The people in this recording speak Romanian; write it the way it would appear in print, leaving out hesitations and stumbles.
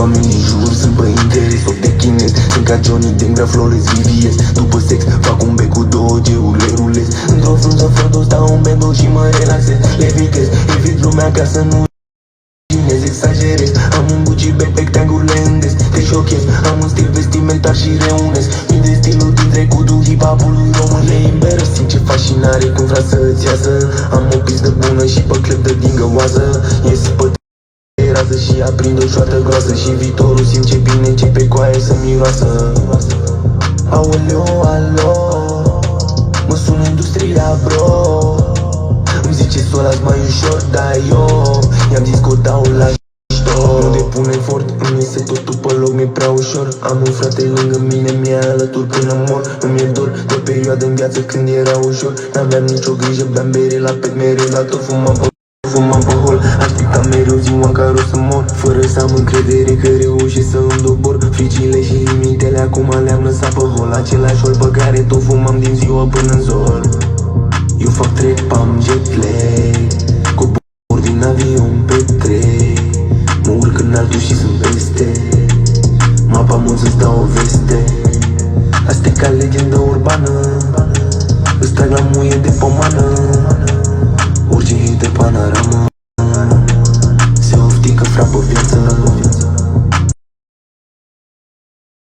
oameni din jur sunt pe interes, o de chinez. Sunt ca Johnny Dengra, Flores, VVS. După sex fac un bec cu 2 G-uri, le rulez. Într-o frunză frontul stau în bendo și mă relaxez. Le vitez, evit lumea ca să nu exagerez. Am un Gucci backpack, tag-urile îndes. Te șochez, am un stil vestimentar și reunesc mii de stiluri din trecutul hip-hop-ului român. Le imberos, simt ce fascinare când vrea să-ți iasă. Am o pizdă bună și pe clep de dingăoasă. Ies pe rază și aprind o șoartă groasă. Și viitorul simt ce bine ce pe coaie să miroasă. Aoleo, alo, mă sună industria, bro. Îmi zice să o las mai ușor, dar eu i-am zis că o dau la nu depun efort, îmi iese totul pe loc, mi-e prea ușor. Am un frate lângă mine, mi-e alături până mor. Îmi e dor de o perioadă în viață când era ușor. N-aveam nicio grijă, beam bere la pet mereu, la tot fumam pe hol. Așteptam mereu ziua în care o să mor, fără să am încredere că reușesc să îmi dobor fricile și limitele, acum le-am lăsat pe hol. Același hol pe care tot fumam din ziua până în zor. Eu fac trep, am jet lag, cobor din avion pe trei. Mă urc în altul și sunt peste mapa, mult să stau o veste.